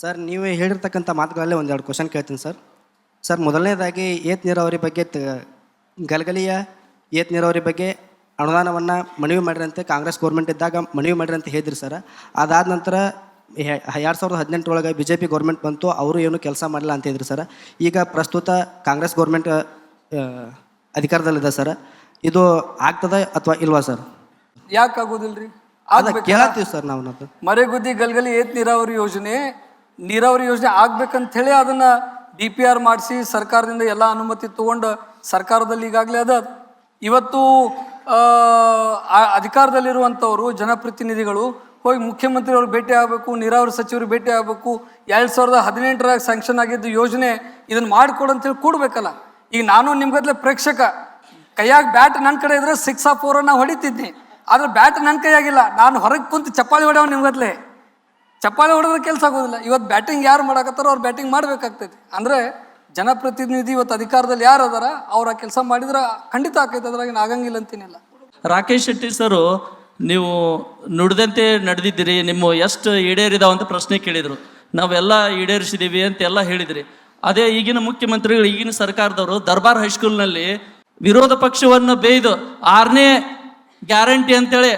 Sir, ನೀವು ಹೇಳಿರ್ತಕ್ಕಂಥ ಮಾತುಗಳಲ್ಲೇ ಒಂದೆರಡು ಕ್ವಶನ್ ಕೇಳ್ತೀನಿ ಸರ್. ಸರ್, ಮೊದಲನೇದಾಗಿ ಏತ್ ನೀರಾವರಿ ಬಗ್ಗೆ ಗಲಗಲಿಯ ಏತ್ ನೀರಾವರಿ ಬಗ್ಗೆ ಅನುದಾನವನ್ನು ಮನವಿ ಮಾಡಿರಂತೆ ಕಾಂಗ್ರೆಸ್ ಗೌರ್ಮೆಂಟ್ ಇದ್ದಾಗ ಮನವಿ ಮಾಡಿರಿ ಅಂತ ಹೇಳಿದ್ರಿ ಸರ್. ಅದಾದ ನಂತರ 2018 ಒಳಗೆ BJP ಗೌರ್ಮೆಂಟ್ ಬಂತು, ಅವರು ಏನು ಕೆಲಸ ಮಾಡಿಲ್ಲ ಅಂತ ಹೇಳಿದ್ರಿ ಸರ್. ಈಗ ಪ್ರಸ್ತುತ ಕಾಂಗ್ರೆಸ್ ಗೌರ್ಮೆಂಟ್ ಅಧಿಕಾರದಲ್ಲಿದೆ ಸರ್. ಇದು ಆಗ್ತದ ಅಥವಾ ಇಲ್ವಾ ಸರ್? ಯಾಕೆ ಆಗೋದಿಲ್ರಿ? ಕೇಳತ್ತೀವಿ ಸರ್ ನಾವು. ಮರೆಗುದ್ದಿ ಗಲಗಲಿ ಏತ್ ನೀರಾವರಿ ಯೋಜನೆ ಆಗ್ಬೇಕಂತ ಹೇಳಿ ಅದನ್ನ DPR ಮಾಡಿಸಿ ಸರ್ಕಾರದಿಂದ ಎಲ್ಲ ಅನುಮತಿ ತಗೊಂಡು ಸರ್ಕಾರದಲ್ಲಿ ಈಗಾಗಲೇ ಅದ. ಇವತ್ತು ಅಧಿಕಾರದಲ್ಲಿರುವಂಥವರು ಜನಪ್ರತಿನಿಧಿಗಳು ಹೋಗಿ ಮುಖ್ಯಮಂತ್ರಿ ಅವ್ರಿಗೆ ಭೇಟಿ ಆಗಬೇಕು, ನೀರಾವರಿ ಸಚಿವರು ಭೇಟಿ ಆಗಬೇಕು. 2018 ಸ್ಯಾಂಕ್ಷನ್ ಆಗಿದ್ದು ಯೋಜನೆ ಇದನ್ನು ಮಾಡಿಕೊಡಂತೇಳಿ ಕೂಡಬೇಕಲ್ಲ. ಈಗ ನಾನು ನಿಮ್ಗದ್ಲೆ ಪ್ರೇಕ್ಷಕ, ಕೈಯಾಗ ಬ್ಯಾಟ್ ನನ್ನ ಕಡೆ ಇದ್ರೆ 6 or 4 ನಾ ಹೊಡಿತಿದ್ನಿ. ಆದ್ರೆ ಬ್ಯಾಟ್ ನನ್ನ ಕೈಯಾಗಿಲ್ಲ, ನಾನು ಹೊರಗೆ ಕುಂತು ಚಪ್ಪಾಳಿ ಹೊಡೆಯವ. ನಿಮ್ಗದ್ಲೆ ಚಪ್ಪಾಳಿ ಹೊಡೆದ್ರೆ ಕೆಲಸ ಆಗೋದಿಲ್ಲ. ಇವತ್ತು ಬ್ಯಾಟಿಂಗ್ ಯಾರು ಮಾಡಕತ್ತಾರೋ ಅವ್ರು ಬ್ಯಾಟಿಂಗ್ ಮಾಡಬೇಕಾಗ್ತೈತಿ. ಅಂದರೆ ಜನಪ್ರತಿನಿಧಿ ಇವತ್ತು ಅಧಿಕಾರದಲ್ಲಿ ಯಾರು ಅದಾರ ಅವ್ರು ಆ ಕೆಲಸ ಮಾಡಿದ್ರೆ ಖಂಡಿತ ಆಕೈತೆ, ಅದ್ರಾಗ ಆಗಂಗಿಲ್ಲ ಅಂತೀನಿಲ್ಲ. ರಾಕೇಶ್ ಶೆಟ್ಟಿ ಸರು, ನೀವು ನುಡಿದಂತೆ ನಡೆದಿದ್ದೀರಿ, ನಿಮ್ಮ ಎಷ್ಟು ಈಡೇರಿದಾವ ಅಂತ ಪ್ರಶ್ನೆ ಕೇಳಿದರು. ನಾವೆಲ್ಲ ಈಡೇರಿಸಿದ್ದೀವಿ ಅಂತೆಲ್ಲ ಹೇಳಿದ್ರಿ. ಅದೇ ಈಗಿನ ಮುಖ್ಯಮಂತ್ರಿಗಳು, ಈಗಿನ ಸರ್ಕಾರದವರು ದರ್ಬಾರ್ ಹೈಸ್ಕೂಲ್ನಲ್ಲಿ ವಿರೋಧ ಪಕ್ಷವನ್ನು ಬೇಯ್ದು 6ನೇ ಗ್ಯಾರಂಟಿ ಅಂತೇಳಿ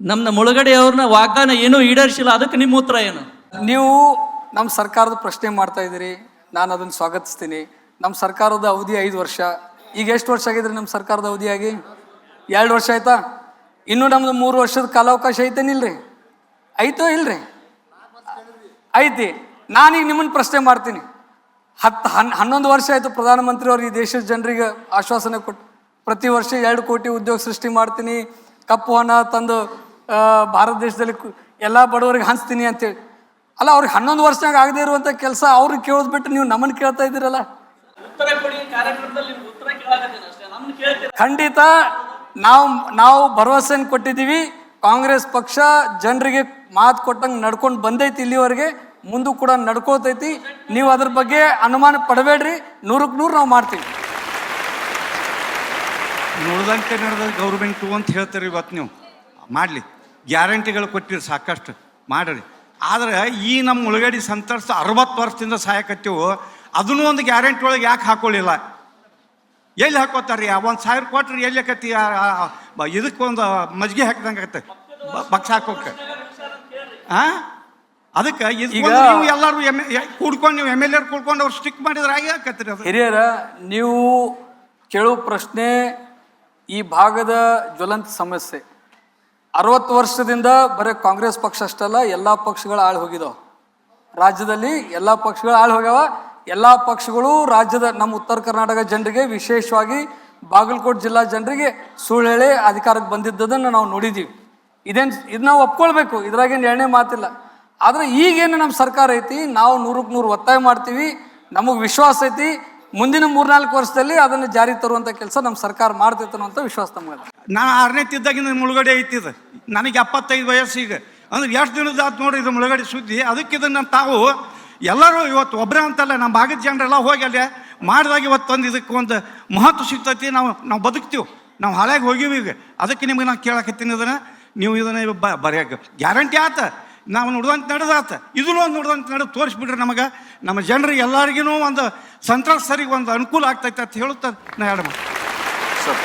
ನಮ್ಮ ಮುಳುಗಡೆಯವ್ರನ್ನ ವಾಗ್ದಾನ ಏನೂ ಈಡೇರಿಸಿಲ್ಲ. ಅದಕ್ಕೆ ನಿಮ್ಮ ಉತ್ತರ ಏನು? ನೀವು ನಮ್ಮ ಸರ್ಕಾರದ ಪ್ರಶ್ನೆ ಮಾಡ್ತಾ ಇದ್ದೀರಿ, ನಾನು ಅದನ್ನು ಸ್ವಾಗತಿಸ್ತೀನಿ. ನಮ್ಮ ಸರ್ಕಾರದ ಅವಧಿ 5 ವರ್ಷ. ಈಗ ಎಷ್ಟು ವರ್ಷ ಆಗಿದ್ರಿ ನಮ್ಮ ಸರ್ಕಾರದ ಅವಧಿಯಾಗಿ? 2 ವರ್ಷ ಆಯ್ತಾ? ಇನ್ನೂ ನಮ್ದು 3 ವರ್ಷದ ಕಾಲಾವಕಾಶ ಐತೇನಿಲ್ರಿ? ಐತೋ ಇಲ್ರಿ? ಐತಿ. ನಾನೀಗ ನಿಮ್ಮನ್ನು ಪ್ರಶ್ನೆ ಮಾಡ್ತೀನಿ. 11 ವರ್ಷ ಆಯಿತು ಪ್ರಧಾನಮಂತ್ರಿ ಅವ್ರು ಈ ದೇಶದ ಜನರಿಗೆ ಆಶ್ವಾಸನೆ ಕೊಟ್ಟು ಪ್ರತಿ ವರ್ಷ 2 ಕೋಟಿ ಉದ್ಯೋಗ ಸೃಷ್ಟಿ ಮಾಡ್ತೀನಿ, ಕಪ್ಪು ಹಣ ತಂದು ಭಾರತ ದೇಶದಲ್ಲಿ ಎಲ್ಲ ಬಡವರಿಗೆ ಹಂಚ್ತೀನಿ ಅಂತೇಳಿ. ಅಲ್ಲ, ಅವ್ರಿಗೆ 11 ವರ್ಷನಾಗ ಆಗದೆ ಇರುವಂಥ ಕೆಲಸ ಅವ್ರಿಗೆ ಕೇಳೋದು ಬಿಟ್ಟು ನೀವು ನಮ್ಮನ್ನು ಕೇಳ್ತಾ ಇದ್ದೀರಲ್ಲ. ಖಂಡಿತ ನಾವು ಭರವಸೆಯನ್ನು ಕೊಟ್ಟಿದ್ದೀವಿ. ಕಾಂಗ್ರೆಸ್ ಪಕ್ಷ ಜನರಿಗೆ ಮಾತು ಕೊಟ್ಟಂಗೆ ನಡ್ಕೊಂಡು ಬಂದೈತಿ ಇಲ್ಲಿವರೆಗೆ, ಮುಂದೂ ಕೂಡ ನಡ್ಕೋತೈತಿ. ನೀವು ಅದ್ರ ಬಗ್ಗೆ ಅನುಮಾನ ಪಡಬೇಡ್ರಿ. 100ಕ್ಕೆ 100 ನಾವು ಮಾಡ್ತೀವಿ. ನುಡಿದಂತೆ ನಡೆದ ಗೌರ್ಮೆಂಟು ಅಂತ ಹೇಳ್ತೀರಿ. ಇವತ್ತು ನೀವು ಮಾಡಲಿ, ಗ್ಯಾರಂಟಿಗಳು ಕೊಟ್ಟಿರಿ, ಸಾಕಷ್ಟು ಮಾಡಿರಿ. ಆದರೆ ಈ ನಮ್ಮ ಮುಳುಗಡೆ ಸಂತರ್ಸ 60 ವರ್ಷದಿಂದ ಸಹಾಯಕತ್ತೀವು. ಅದನ್ನೂ ಒಂದು ಗ್ಯಾರಂಟಿ ಒಳಗೆ ಯಾಕೆ ಹಾಕೊಳ್ಳಿಲ್ಲ? ಎಲ್ಲಿ ಹಾಕೋತಾರ್ರಿ? 1000 ಕೊಟ್ರಿ ಎಲ್ಲಿ ಆಕತಿ? ಇದಕ್ಕೊಂದು ಮಜ್ಜಿಗೆ ಹಾಕಿದಂಗೆ ಆಗತ್ತೆ ಬಕ್ಸ ಹಾಕೋಕೆ. ಅದಕ್ಕೆ ಈಗ ಎಲ್ಲರೂ ಕೂಡ್ಕೊಂಡು ನೀವು MLA ಕೂಡ್ಕೊಂಡು ಅವ್ರು ಸ್ಟಿಕ್ ಮಾಡಿದ್ರೆ ಆಗಿ ಹಾಕತ್ರಿ. ಅದು ಹಿರಿಯರ, ನೀವು ಕೇಳೋ ಪ್ರಶ್ನೆ ಈ ಭಾಗದ ಜ್ವಲಂತ ಸಮಸ್ಯೆ. 60 ವರ್ಷದಿಂದ ಬರೀ ಕಾಂಗ್ರೆಸ್ ಪಕ್ಷ ಅಷ್ಟಲ್ಲ, ಎಲ್ಲ ಪಕ್ಷಗಳು ಆಳು ಹೋಗಿದಾವ. ರಾಜ್ಯದಲ್ಲಿ ಎಲ್ಲ ಪಕ್ಷಗಳು ಆಳು ಹೋಗ್ಯಾವ. ಎಲ್ಲ ಪಕ್ಷಗಳು ರಾಜ್ಯದ ನಮ್ಮ ಉತ್ತರ ಕರ್ನಾಟಕ ಜನರಿಗೆ, ವಿಶೇಷವಾಗಿ ಬಾಗಲಕೋಟೆ ಜಿಲ್ಲಾ ಜನರಿಗೆ ಸುಳ್ಳು ಹೇಳಿ ಅಧಿಕಾರಕ್ಕೆ ಬಂದಿದ್ದದನ್ನು ನಾವು ನೋಡಿದ್ದೀವಿ. ಇದು ನಾವು ಒಪ್ಕೊಳ್ಬೇಕು, ಇದ್ರಾಗೇನು ಎರಡನೇ ಮಾತಿಲ್ಲ. ಆದರೆ ಈಗೇನು ನಮ್ಮ ಸರ್ಕಾರ ಐತಿ, ನಾವು 100ಕ್ಕೆ 100 ಒತ್ತಾಯ ಮಾಡ್ತೀವಿ. ನಮಗೆ ವಿಶ್ವಾಸ ಐತಿ ಮುಂದಿನ 3-4 ವರ್ಷದಲ್ಲಿ ಅದನ್ನು ಜಾರಿ ತರುವಂಥ ಕೆಲಸ ನಮ್ಮ ಸರ್ಕಾರ ಮಾಡ್ತೈತೆ ಅನ್ನೋಂಥ ವಿಶ್ವಾಸ ನಮಗೆ. ನಾನು 6ನೇ ತಿದ್ದಾಗಿನ ಮುಳುಗಡೆ ಐತಿದ. ನನಗೆ 75 ವಯಸ್ಸು. ಈಗ ಅಂದ್ರೆ ಎಷ್ಟು ದಿನದ ಆತು ನೋಡ್ರಿ ಇದು ಮುಳುಗಡೆ ಸುದ್ದಿ. ಅದಕ್ಕೆ ಇದನ್ನು ತಾವು ಎಲ್ಲರೂ ಇವತ್ತು ಒಬ್ಬರೇ ಅಂತಲ್ಲ, ನಮ್ಮ ಭಾಗದ ಜನರೆಲ್ಲ ಹೋಗಿ ಅಲ್ಲಿ ಮಾಡಿದಾಗ ಇವತ್ತೊಂದು ಇದಕ್ಕೆ ಒಂದು ಮಹತ್ವ ಸಿಗ್ತೈತಿ. ನಾವು ಬದುಕ್ತೀವಿ, ನಾವು ಹಾಳಾಗಿ ಹೋಗಿವಿ. ಈಗ ಅದಕ್ಕೆ ನಿಮಗೆ ನಾನು ಕೇಳಕತ್ತೀನಿ, ಇದನ್ನು ನೀವು ಇದನ್ನು ಬರೆಯೋಕೆ ಗ್ಯಾರಂಟಿ ಆತ, ನಾವು ನುಡ್ದಂತೆ ನಡೆದಾತ, ಇದನ್ನೂ ಒಂದು ನುಡ್ದಂತೆ ನಡೆದು ತೋರಿಸ್ಬಿಡ್ರಿ ನಮಗೆ. ನಮ್ಮ ಜನರಿಗೆ ಎಲ್ಲರಿಗೂ ಒಂದು ಸಂತ್ರಸ್ತರಿಗೆ ಒಂದು ಅನುಕೂಲ ಆಗ್ತೈತೆ ಅಂತ ಹೇಳುತ್ತಾ ನಾ 2 ಮಾತು ಸರ್.